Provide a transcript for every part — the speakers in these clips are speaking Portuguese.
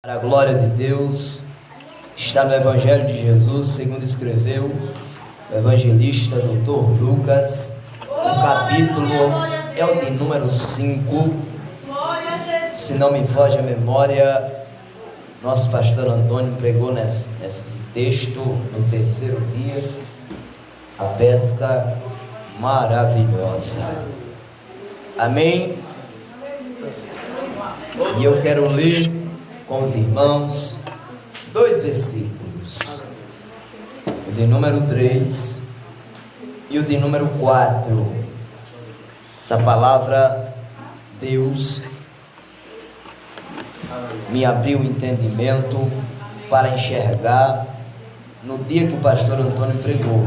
Para a glória de Deus, está no Evangelho de Jesus, segundo escreveu o evangelista Dr. Lucas, o capítulo é o de número 5, se não me foge a memória, nosso pastor Antônio pregou nesse texto, no terceiro dia, a pesca maravilhosa. Amém? E eu quero ler com os irmãos dois versículos, o de número 3 e o de número 4. Essa palavra, Deus me abriu o entendimento para enxergar no dia que o pastor Antônio pregou.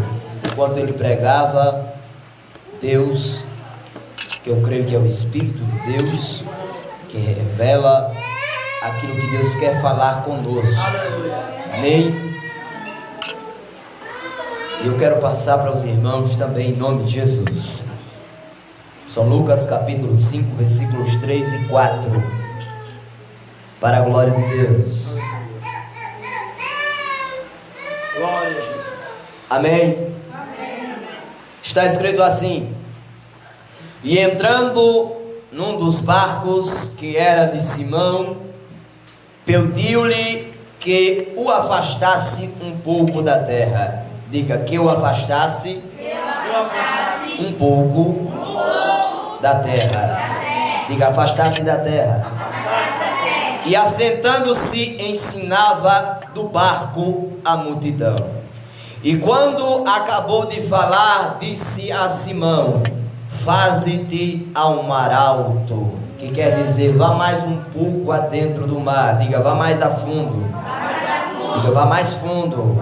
Enquanto ele pregava, Deus, que eu creio que é o Espírito de Deus, que revela aquilo que Deus quer falar conosco. Amém? E eu quero passar para os irmãos também em nome de Jesus. São Lucas capítulo 5, versículos 3 e 4. Para a glória de Deus. Glória a Jesus. Amém? Está escrito assim: e entrando num dos barcos que era de Simão, pediu-lhe que o afastasse um pouco da terra. Diga, que o afastasse um pouco da terra. Diga, afastasse da terra. E assentando-se ensinava do barco a multidão. E quando acabou de falar, disse a Simão: faze-te ao mar alto, que quer dizer, vá mais um pouco adentro do mar. Diga, vá mais a fundo. Diga, vá mais fundo.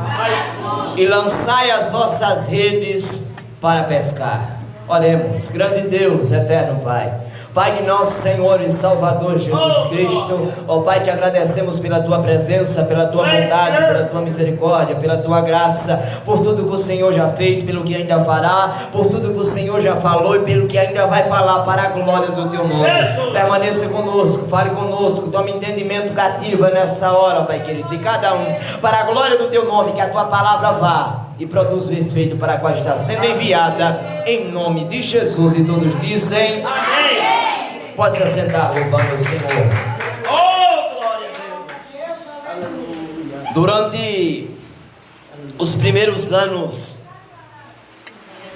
E lançai as vossas redes para pescar. Oremos. Grande Deus, eterno Pai, Pai de nosso Senhor e Salvador Jesus Cristo, ó Pai, te agradecemos pela Tua presença, pela Tua bondade, pela Tua misericórdia, pela Tua graça, por tudo que o Senhor já fez, pelo que ainda fará, por tudo que o Senhor já falou e pelo que ainda vai falar, para a glória do Teu nome. Permaneça conosco, fale conosco, tome entendimento cativa nessa hora, Pai querido, de cada um, para a glória do Teu nome, que a Tua palavra vá e produza o efeito para a qual está sendo enviada, em nome de Jesus. E todos dizem amém. Pode se assentar, louvando o Senhor. Oh, glória a Deus. Durante os primeiros anos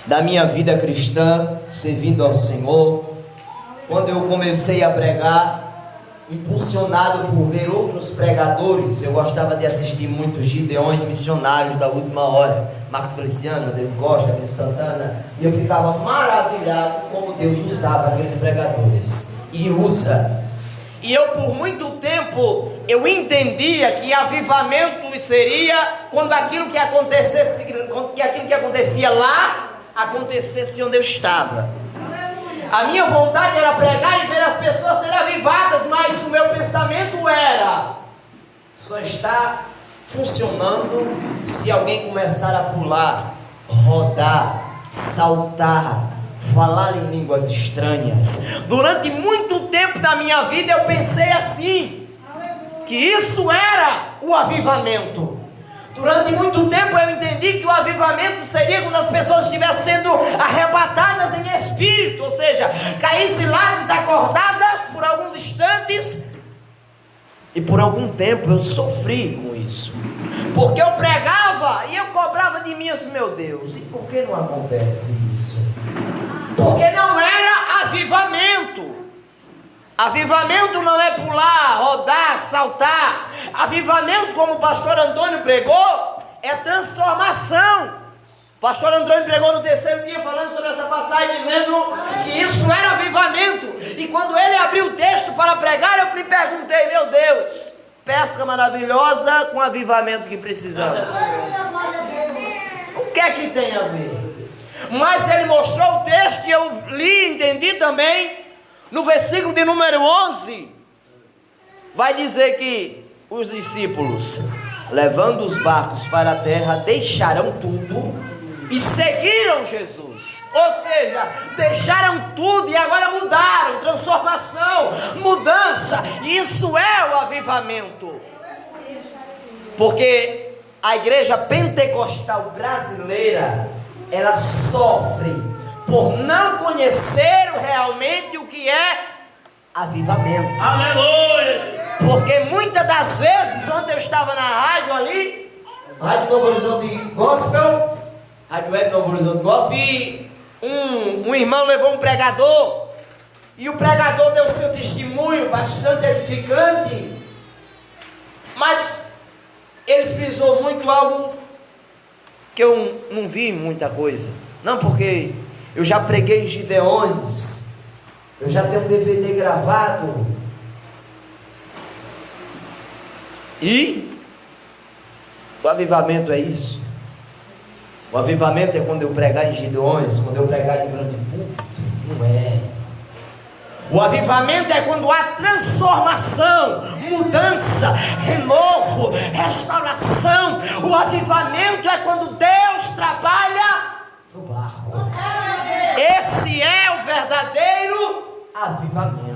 da minha vida cristã, servindo ao Senhor, quando eu comecei a pregar, impulsionado por ver outros pregadores, eu gostava de assistir muitos gideões missionários da última hora, Marco Feliciano, Ademir Costa, Ademir Santana, e eu ficava maravilhado como Deus usava aqueles pregadores, e usa. E eu por muito tempo, eu entendia que avivamento seria quando aquilo que acontecia lá, acontecesse onde eu estava. A minha vontade era pregar e ver as pessoas serem avivadas, mas o meu pensamento era: só está funcionando se alguém começar a pular, rodar, saltar, falar em línguas estranhas. Durante muito tempo da minha vida eu pensei assim, que isso era o avivamento. Durante muito tempo eu entendi que o avivamento seria quando as pessoas estivessem sendo arrebatadas em espírito, ou seja, caíssem lá desacordadas por alguns instantes. E por algum tempo eu sofri com isso, porque eu pregava e eu cobrava de mim assim: meu Deus, e por que não acontece isso? Porque não era avivamento. Avivamento não é pular, rodar, saltar. Avivamento, como o pastor Antônio pregou, é transformação. O pastor Antônio pregou no terceiro dia falando sobre essa passagem, dizendo que isso era avivamento. E quando ele abriu o texto para pregar, eu me perguntei: meu Deus, pesca maravilhosa com avivamento que precisamos. O que é que tem a ver? Mas ele mostrou o texto e eu li e entendi também. No versículo de número 11, vai dizer que os discípulos, levando os barcos para a terra, deixarão tudo e seguiram Jesus. Ou seja, deixaram tudo e agora mudaram. Transformação, mudança. Isso é o avivamento. Porque a igreja pentecostal brasileira, ela sofre por não conhecer realmente o que é avivamento. Aleluia! Porque muitas das vezes, ontem eu estava na rádio ali, Rádio Novo Horizonte Gospel, Rádio Web Novo Horizonte Gospel, e um irmão levou um pregador, e o pregador deu seu testemunho bastante edificante, mas ele frisou muito algo que eu não vi muita coisa. Não, porque eu já preguei em Gideões, eu já tenho um DVD gravado. E o avivamento é isso. O avivamento é quando eu pregar em Gideões, quando eu pregar em grande púlpito. Não é. O avivamento é quando há transformação, mudança, renovo, restauração. O avivamento é quando Deus trabalha no barro. Esse é o verdadeiro avivamento.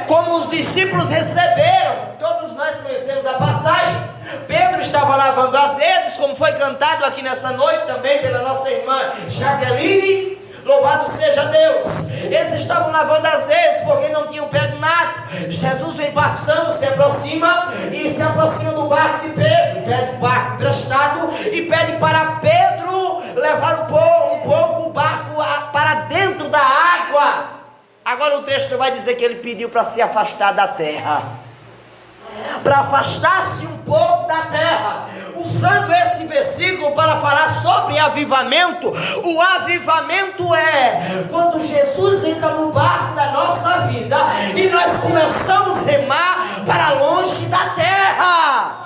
Como os discípulos receberam, todos nós conhecemos a passagem. Pedro estava lavando as redes, como foi cantado aqui nessa noite também pela nossa irmã Jaqueline. Louvado seja Deus. Eles estavam lavando as redes porque não tinham pego nada. Jesus vem passando, se aproxima e se aproxima do barco de Pedro. Pede o barco emprestado e pede para Pedro levar um pouco o barco para dentro da água. Agora o texto vai dizer que ele pediu para se afastar da terra, para afastar-se um pouco da terra, usando esse versículo para falar sobre avivamento. O avivamento é quando Jesus entra no barco da nossa vida e nós começamos a remar para longe da terra.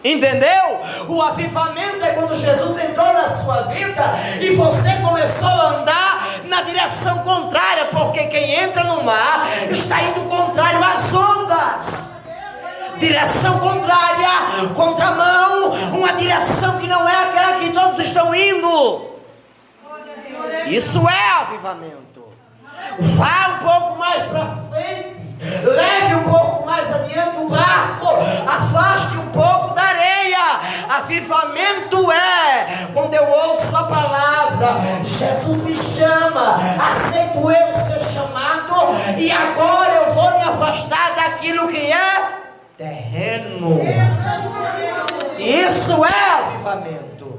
Entendeu? O avivamento é quando Jesus entrou na sua vida e você começou a andar na direção contrária, porque quem entra no mar está indo contrário às ondas. Direção contrária, contramão, uma direção que não é aquela que todos estão indo. Isso é avivamento. Vá um pouco mais para frente, leve um pouco mais adiante o barco, afaste um pouco da areia. Avivamento é quando eu ouço a palavra, Jesus me chama, aceito eu o seu chamado e agora eu vou me afastar daquilo que é terreno. Isso é avivamento.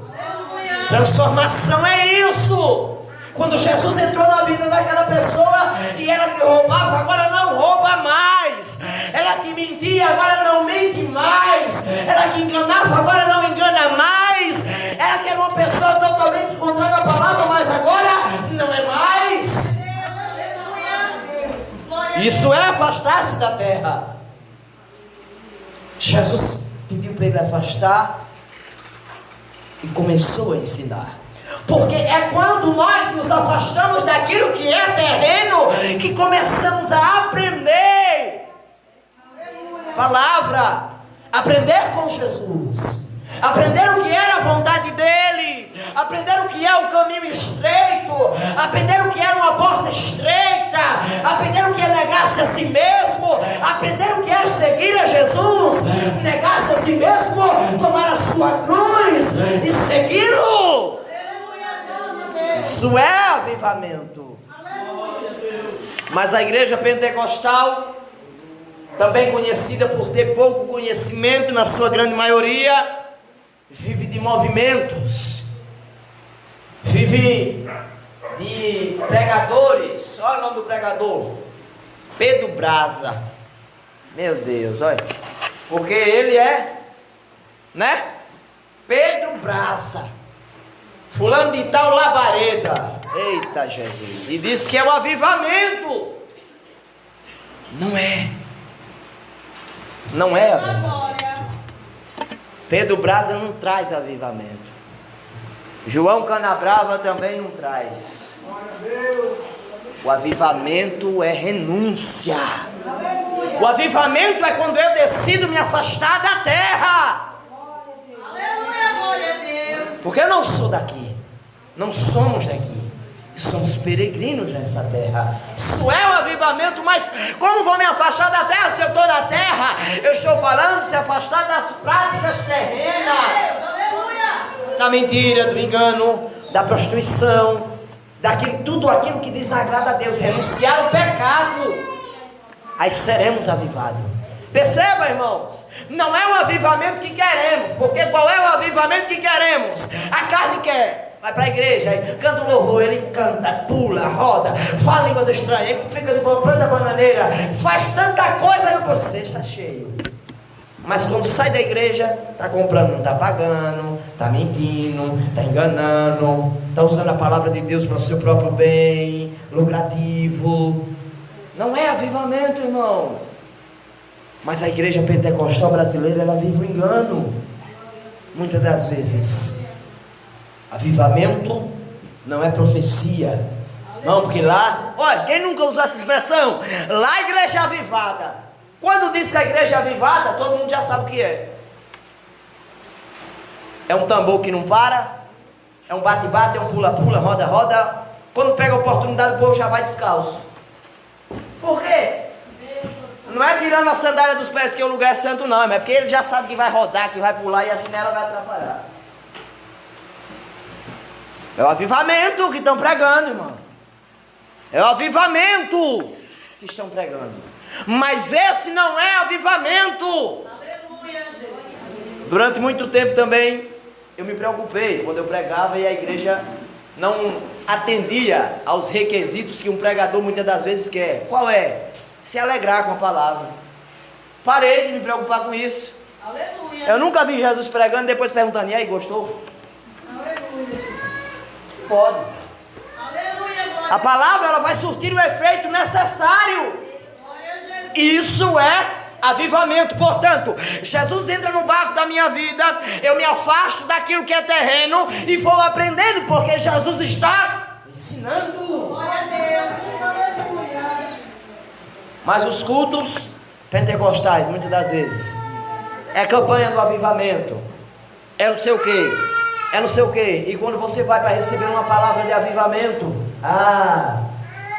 Transformação é isso. Quando Jesus entrou na vida daquela pessoa e ela que roubava, agora não rouba mais. Ela que mentia, agora não mente mais. Ela que enganava, agora não engana mais. Ela que era uma pessoa totalmente contrária à palavra, mas agora não é mais. Isso é afastar-se da terra. Jesus pediu para ele afastar e começou a ensinar. Porque é quando nós nos afastamos daquilo que é terreno que começamos a aprender palavra, aprender com Jesus, aprender o que é a vontade dele, aprender o que é o caminho estreito, aprender o que é uma porta estreita, aprender o que é negar-se a si mesmo, aprender o que é seguir a Jesus, negar-se a si mesmo, tomar a sua cruz e segui-lo. Isso é avivamento. Mas a igreja pentecostal, também conhecida por ter pouco conhecimento na sua grande maioria, vive de movimentos, vive de pregadores. Olha o nome do pregador, Pedro Brasa. Meu Deus, olha, porque ele é, né? Pedro Brasa, fulano de tal labareda. Eita Jesus. E disse que é o avivamento. Não é. Não é avivamento. Pedro Brasa não traz avivamento. João Canabrava também não traz. O avivamento é renúncia. O avivamento é quando eu decido me afastar da terra. Aleluia, glória a Deus. Porque eu não sou daqui, não somos daqui, somos peregrinos nessa terra. Isso é um avivamento, mas como vou me afastar da terra se eu estou na terra? Eu estou falando de se afastar das práticas terrenas, da mentira, do engano, da prostituição, tudo aquilo que desagrada a Deus, renunciar ao pecado, aí seremos avivados. Perceba, irmãos, não é o avivamento que queremos, porque qual é o avivamento que queremos? A carne quer, vai para a igreja, aí canta um louvor, ele canta, pula, roda, fala línguas estranhas, ele fica de boa, planta bananeira, faz tanta coisa, você está cheio. Mas quando sai da igreja, está comprando, não está pagando, está mentindo, está enganando, está usando a palavra de Deus para o seu próprio bem, lucrativo. Não é avivamento, irmão. Mas a igreja pentecostal brasileira, ela vive o engano, muitas das vezes. Avivamento não é profecia. Não, porque lá, olha, quem nunca usou essa expressão? Lá a igreja é avivada. Quando diz que a igreja é avivada, todo mundo já sabe o que é. É um tambor que não para, é um bate-bate, é um pula-pula, roda-roda. Quando pega a oportunidade, o povo já vai descalço. Por quê? Não é tirando a sandália dos pés porque o lugar é santo, não, é porque ele já sabe que vai rodar, que vai pular e a janela vai atrapalhar. É o avivamento que estão pregando, irmão. É o avivamento que estão pregando. Mas esse não é avivamento. Aleluia, Jesus. Durante muito tempo também eu me preocupei quando eu pregava e a igreja não atendia aos requisitos que um pregador muitas das vezes quer. Qual é? Se alegrar com a palavra. Parei de me preocupar com isso. Aleluia. Eu nunca vi Jesus pregando e depois perguntando: e aí, gostou? Aleluia. Pode. Aleluia. A palavra, ela vai surtir o efeito necessário. Isso é avivamento. Portanto, Jesus entra no barco da minha vida, eu me afasto daquilo que é terreno e vou aprendendo, porque Jesus está ensinando. Glória a Deus. Mas os cultos pentecostais, muitas das vezes, é campanha do avivamento, é não sei o que, é não sei o que. E quando você vai para receber uma palavra de avivamento,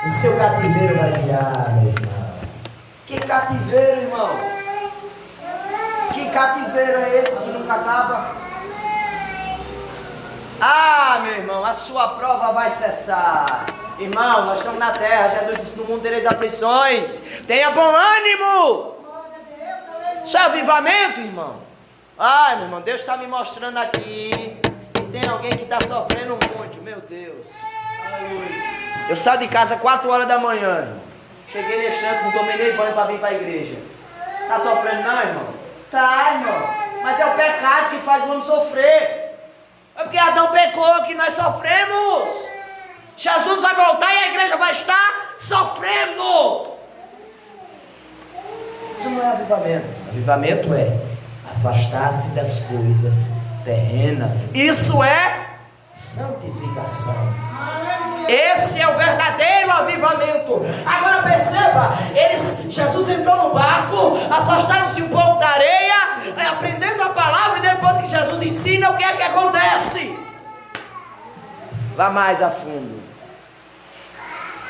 o seu cativeiro vai virar, meu irmão. Que cativeiro, irmão? Que cativeiro é esse que nunca acaba? Meu irmão, a sua prova vai cessar. Irmão, nós estamos na terra. Jesus disse: no mundo tereis aflições. Tenha bom ânimo. Isso é avivamento, irmão? Meu irmão, Deus está me mostrando aqui que tem alguém que está sofrendo muito. Meu Deus. Eu saio de casa 4 horas da manhã, irmão. Cheguei nesse canto, não tomei nem banho para vir para a igreja. Está sofrendo não, irmão? Tá, irmão. Mas é o pecado que faz o homem sofrer. É porque Adão pecou que nós sofremos. Jesus vai voltar e a igreja vai estar sofrendo. Isso não é avivamento. Avivamento é afastar-se das coisas terrenas. Isso é santificação. Esse é o verdadeiro avivamento. Agora perceba, Jesus entrou no barco, afastaram-se um pouco da areia, aprendendo a palavra, e depois que Jesus ensina, o que é que acontece? Vá mais a fundo,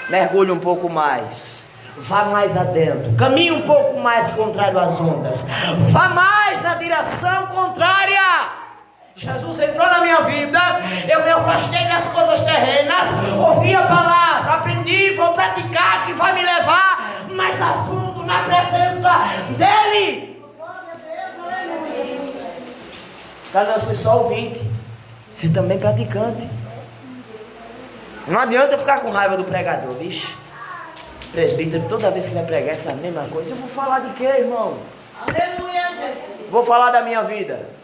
mergulhe um pouco mais, vá mais adentro, caminhe um pouco mais contrário às ondas, vá mais na direção contrária. Jesus entrou na minha vida, eu me afastei das coisas terrenas, ouvi a palavra, aprendi, vou praticar, que vai me levar mais a fundo na presença dEle. Para não ser só ouvinte, ser também praticante. Não adianta eu ficar com raiva do pregador, bicho. Presbítero, toda vez que vai pregar essa mesma coisa, eu vou falar de quê, irmão? Aleluia, Jesus. Vou falar da minha vida.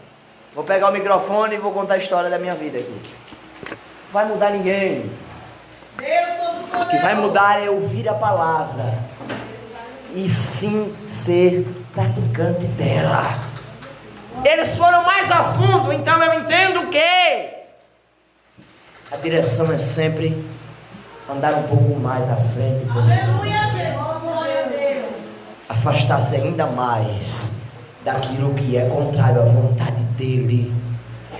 Vou pegar o microfone e vou contar a história da minha vida aqui. Não vai mudar ninguém. O que vai mudar é ouvir a palavra e sim ser praticante dela. Eles foram mais a fundo, então eu entendo que a direção é sempre andar um pouco mais à frente com Jesus. Afastar-se ainda mais daquilo que é contrário à vontade dEle.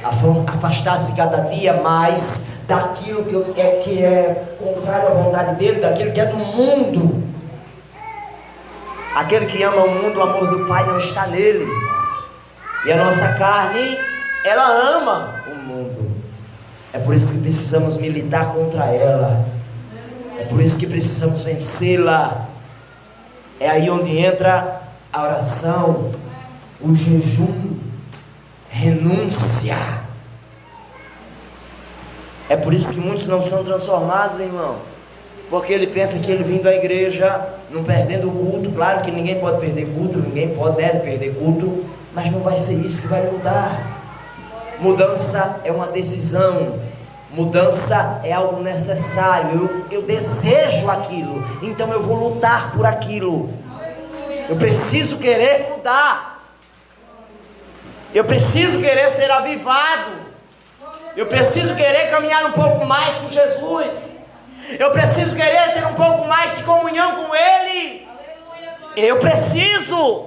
afastar-se cada dia mais daquilo que é contrário à vontade dele, daquilo que é do mundo. Aquele que ama o mundo, o amor do Pai não está nele. E a nossa carne, ela ama o mundo. É por isso que precisamos militar contra ela. É por isso que precisamos vencê-la. É aí onde entra a oração, o jejum, renúncia. É por isso que muitos não são transformados, irmão. Porque ele pensa que ele vindo à igreja, não perdendo o culto. Claro que ninguém pode perder culto, ninguém deve perder culto, mas não vai ser isso que vai mudar. Mudança é uma decisão. Mudança é algo necessário. Eu desejo aquilo, então eu vou lutar por aquilo. Eu preciso querer mudar. Eu preciso querer ser avivado. Eu preciso querer caminhar um pouco mais com Jesus. Eu preciso querer ter um pouco mais de comunhão com Ele. Eu preciso.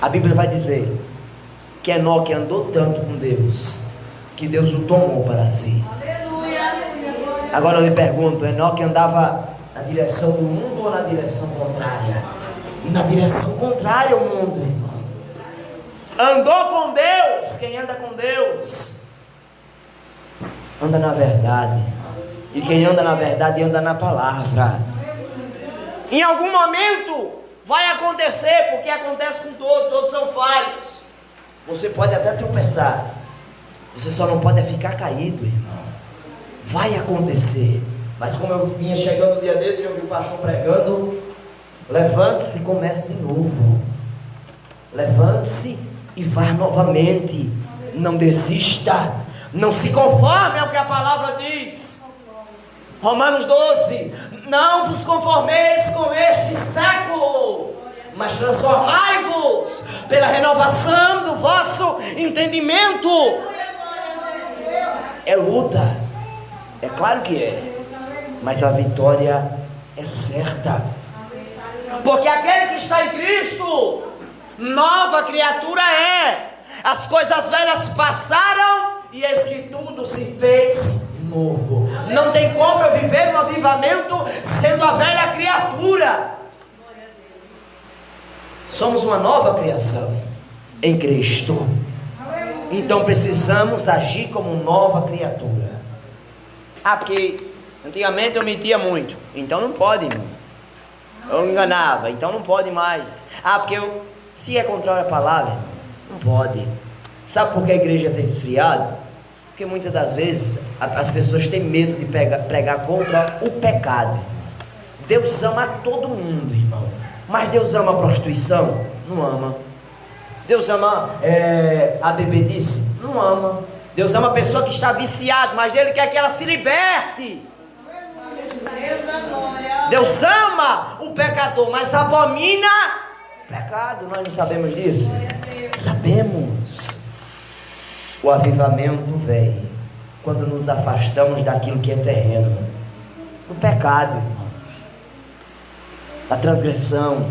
A Bíblia vai dizer que Enoque andou tanto com Deus, que Deus o tomou para si. Agora eu lhe pergunto, Enoque andava na direção do mundo ou na direção contrária? Na direção contrária ao mundo, irmão. Andou com Deus. Quem anda com Deus anda na verdade. E quem anda na verdade anda na palavra. Em algum momento vai acontecer, porque acontece com todos são falhos. Você pode até tropeçar, você só não pode ficar caído, irmão. Vai acontecer. Mas como eu vinha chegando no dia desse, eu vi o pastor pregando: levante-se e comece de novo. Levante-se e vá novamente. Não desista. Não se conforme ao que a palavra diz. Romanos 12: não vos conformeis com este século, mas transformai-vos pela renovação do vosso entendimento. É luta, é claro que é, mas a vitória é certa. Porque aquele que está em Cristo, nova criatura é. As coisas velhas passaram e eis que tudo se fez novo. Não tem como eu viver um avivamento sendo a velha criatura. Somos uma nova criação em Cristo. Então precisamos agir como nova criatura. Porque antigamente eu mentia muito, então não pode, irmão. Eu enganava, então não pode mais. Porque se é contrário à palavra, não pode. Sabe por que a igreja tem esfriado? Porque muitas das vezes as pessoas têm medo de pregar contra o pecado. Deus ama todo mundo, irmão. Mas Deus ama a prostituição? Não ama. Deus ama a bebedice? Não ama. Deus ama a pessoa que está viciada, mas Ele quer que ela se liberte. Deus ama o pecador, mas abomina o pecado. Nós não sabemos disso? Sabemos. O avivamento vem quando nos afastamos daquilo que é terreno, do pecado, irmão, da transgressão,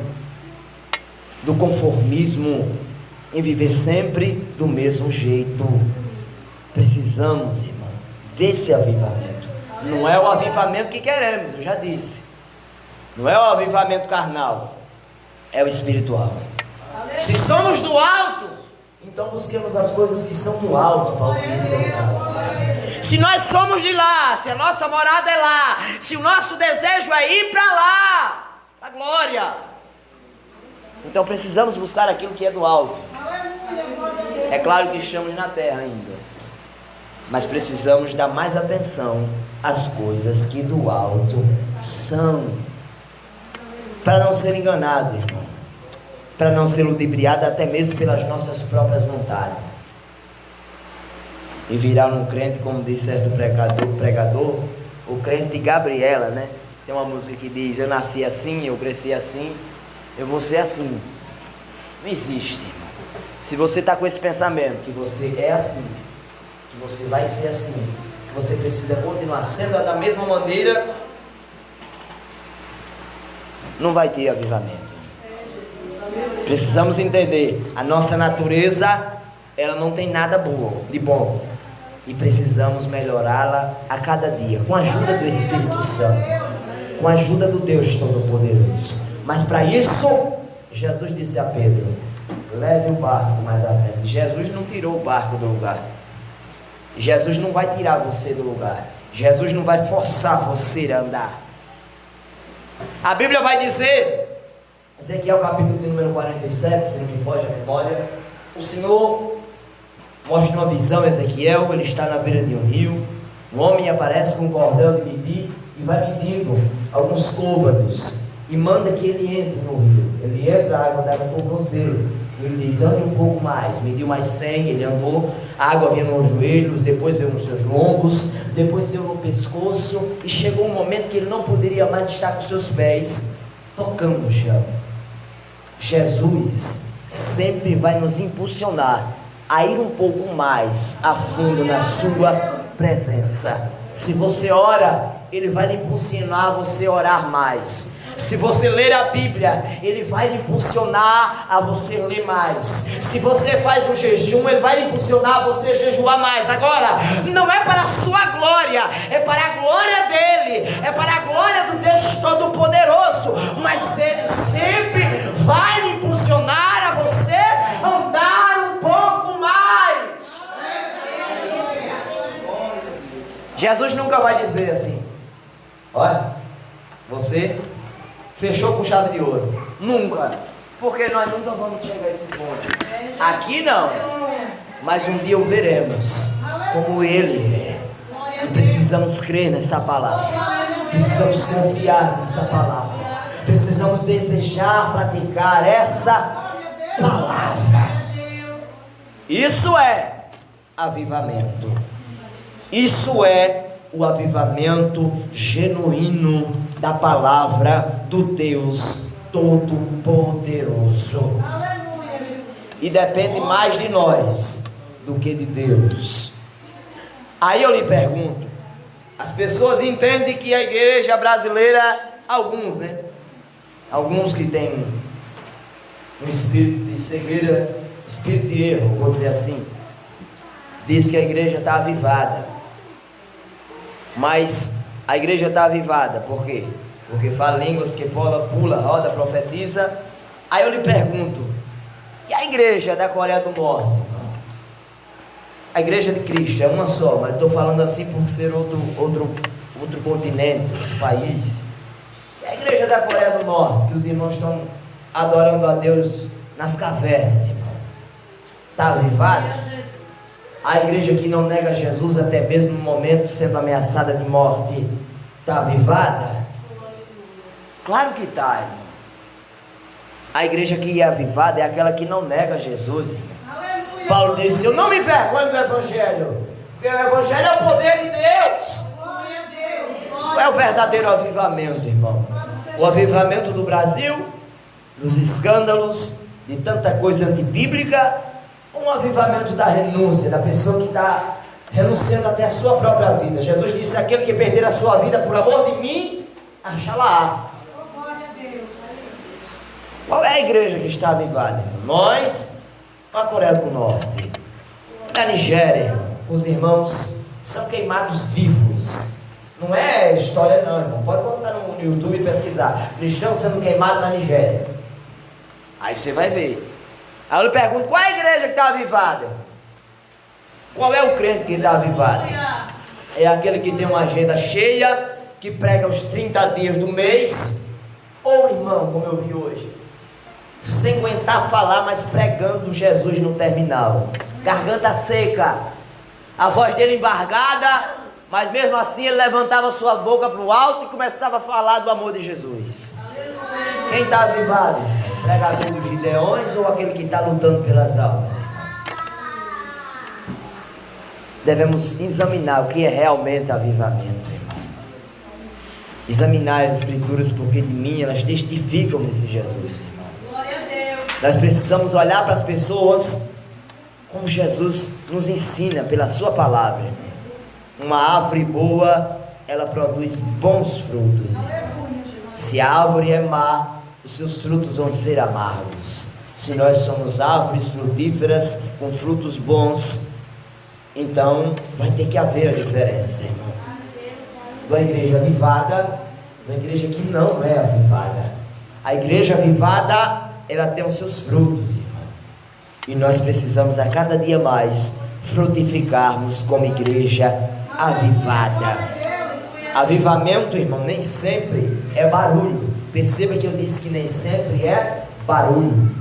do conformismo, em viver sempre do mesmo jeito. Precisamos, irmão, desse avivamento. Não é o avivamento que queremos, eu já disse. Não é o avivamento carnal, é o espiritual. Se somos do alto, então busquemos as coisas que são do alto, Paulo disse. Se nós somos de lá, se a nossa morada é lá, se o nosso desejo é ir para lá, a glória, então precisamos buscar aquilo que é do alto. É claro que estamos na terra ainda, mas precisamos dar mais atenção às coisas que do alto são, para não ser enganado, irmão, para não ser ludibriado até mesmo pelas nossas próprias vontades, e virar um crente, como diz certo pregador, o crente de Gabriela, né? Tem uma música que diz: eu nasci assim, eu cresci assim, eu vou ser assim. Não existe, irmão. Se você está com esse pensamento que você é assim, que você vai ser assim, que você precisa continuar sendo da mesma maneira, não vai ter avivamento. Precisamos entender, a nossa natureza, ela não tem nada de bom. E precisamos melhorá-la a cada dia, com a ajuda do Espírito Santo, com a ajuda do Deus Todo-Poderoso. Mas para isso, Jesus disse a Pedro: leve o barco mais à frente. Jesus não tirou o barco do lugar. Jesus não vai tirar você do lugar. Jesus não vai forçar você a andar. A Bíblia vai dizer, Ezequiel capítulo de número 47, se não me foge a memória, o Senhor mostra uma visão a Ezequiel. Ele está na beira de um rio. Um homem aparece com um cordel de medir e vai medindo alguns côvados e manda que ele entre no rio. Ele entra, a água dá no tornozelo. Ele diz: ande um pouco mais. Mediu mais 100, ele andou, a água vinha nos joelhos, depois veio nos seus lombos, depois veio no pescoço, e chegou um momento que ele não poderia mais estar com seus pés tocando no chão. Jesus sempre vai nos impulsionar a ir um pouco mais a fundo na sua presença. Se você ora, Ele vai lhe impulsionar a você orar mais. Se você ler a Bíblia, Ele vai lhe impulsionar a você ler mais. Se você faz um jejum, Ele vai lhe impulsionar a você jejuar mais. Agora, não é para a sua glória, é para a glória dEle, é para a glória do Deus Todo-Poderoso. Mas Ele sempre vai lhe impulsionar a você andar um pouco mais. Jesus nunca vai dizer assim: olha, você fechou com chave de ouro. Nunca. Porque nós nunca vamos chegar a esse ponto. Aqui não. Mas um dia o veremos como Ele é. E precisamos crer nessa palavra. Precisamos confiar nessa palavra. Precisamos desejar praticar essa palavra. Isso é avivamento. Isso é o avivamento genuíno da palavra do Deus Todo-Poderoso. E depende mais de nós do que de Deus. Aí eu lhe pergunto: as pessoas entendem que a igreja brasileira, alguns que têm um espírito de cegueira, espírito de erro, vou dizer assim, diz que a igreja está avivada. Mas a igreja está avivada, por quê? Porque fala línguas, porque pula, roda, profetiza. Aí eu lhe pergunto: e a igreja da Coreia do Norte? A igreja de Cristo é uma só, mas estou falando assim por ser outro continente, outro país. E a igreja da Coreia do Norte, que os irmãos estão adorando a Deus nas cavernas, irmão, está avivada? A igreja que não nega Jesus até mesmo no momento sendo ameaçada de morte, está avivada? Claro que está, irmão. A igreja que é avivada é aquela que não nega Jesus, irmão. Aleluia. Paulo disse: eu não me envergonho do Evangelho, porque o Evangelho é o poder de Deus. Glória a Deus. Qual é o verdadeiro avivamento, irmão? O avivamento do Brasil, dos escândalos, de tanta coisa antibíblica, um avivamento da renúncia, da pessoa que está renunciando até a sua própria vida. Jesus disse: aquele que perder a sua vida por amor de mim, achá-la-á. Qual é a igreja que está avivada? Nós, a Coreia do Norte, na Nigéria, os irmãos são queimados vivos. Não é história não, irmão. Pode botar no YouTube e pesquisar: cristãos sendo queimados na Nigéria. Aí você vai ver. Aí eu lhe pergunto: qual é a igreja que está avivada? Qual é o crente que está avivado? É aquele que tem uma agenda cheia, que prega os 30 dias do mês, ou irmão, como eu vi hoje, sem aguentar falar, mas pregando Jesus no terminal, garganta seca, a voz dele embargada, mas mesmo assim ele levantava sua boca para o alto e começava a falar do amor de Jesus. Quem está avivado? Pregador dos Gideões ou aquele que está lutando pelas almas? Devemos examinar o que é realmente avivamento, irmão. Examinar as Escrituras, porque de mim elas testificam nesse Jesus, irmão. Glória a Deus. Nós precisamos olhar para as pessoas como Jesus nos ensina pela sua palavra, irmão. Uma árvore boa, ela produz bons frutos, irmão. Se a árvore é má, os seus frutos vão ser amargos. Se nós somos árvores frutíferas com frutos bons, então vai ter que haver a diferença, irmão. Da igreja avivada, da igreja que não é avivada. A igreja avivada, ela tem os seus frutos, irmão. E nós precisamos a cada dia mais frutificarmos como igreja avivada. Avivamento, irmão, nem sempre é barulho. Perceba que eu disse que nem sempre é barulho.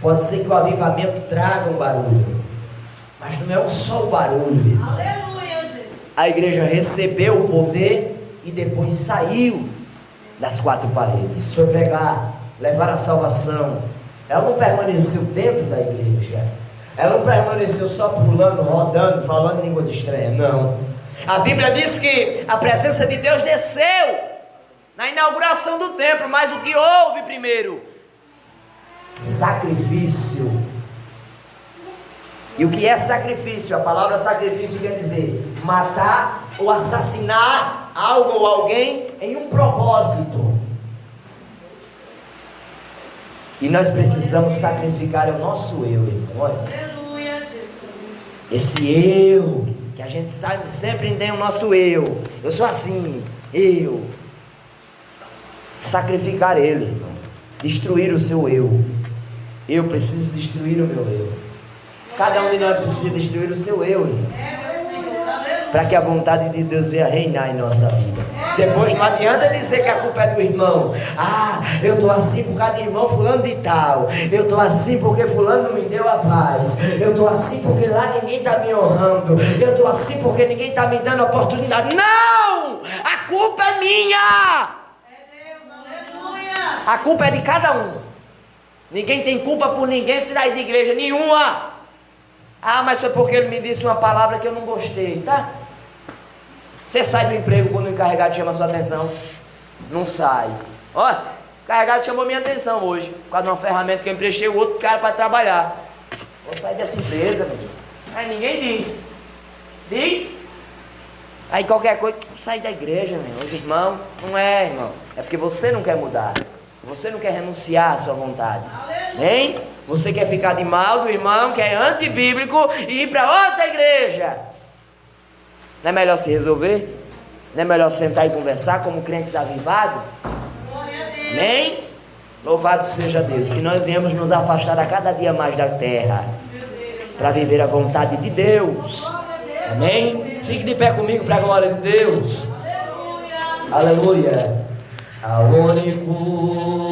Pode ser que o avivamento traga um barulho, mas não é só o barulho, irmão. Aleluia, Jesus. A igreja recebeu o poder e depois saiu das quatro paredes, foi pregar, levar a salvação. Ela não permaneceu dentro da igreja, ela não permaneceu só pulando, rodando, falando línguas estranhas, não. A Bíblia diz que a presença de Deus desceu na inauguração do templo, mas o que houve primeiro? Sacrifício. E o que é sacrifício? A palavra sacrifício quer dizer matar ou assassinar algo ou alguém em um propósito. E nós precisamos sacrificar o nosso eu, irmão. Aleluia, Jesus. Esse eu, que a gente sabe, sempre tem o nosso eu. Eu sou assim, eu. Sacrificar ele, irmão. Destruir o seu eu. Eu preciso destruir o meu eu. Cada um de nós precisa destruir o seu eu, irmão, para que a vontade de Deus venha reinar em nossa vida. Depois não adianta dizer que a culpa é do irmão. Ah, eu estou assim por causa do irmão fulano de tal. Eu estou assim porque fulano não me deu a paz. Eu estou assim porque lá ninguém está me honrando. Eu estou assim porque ninguém está me dando oportunidade. Não! A culpa é minha! É Deus, aleluia! A culpa é de cada um. Ninguém tem culpa por ninguém se sair de igreja nenhuma. Ah, mas foi porque ele me disse uma palavra que eu não gostei, tá? Você sai do emprego quando o encarregado chama a sua atenção? Não sai. Ó, o encarregado chamou minha atenção hoje, por causa de uma ferramenta que eu emprestei o outro cara para trabalhar. Vou sair dessa empresa, meu. Aí ninguém diz. Diz? Aí qualquer coisa, sai da igreja, meu. Os irmãos, não é, irmão. É porque você não quer mudar. Você não quer renunciar à sua vontade. Hein? Você quer ficar de mal do irmão que é antibíblico e ir para outra igreja. Não é melhor se resolver? Não é melhor sentar e conversar como crentes avivados? Amém? Louvado seja Deus. Que nós viemos nos afastar a cada dia mais da terra para viver a vontade de Deus. Amém? Fique de pé comigo para a glória de Deus. Aleluia. Aleluia. A único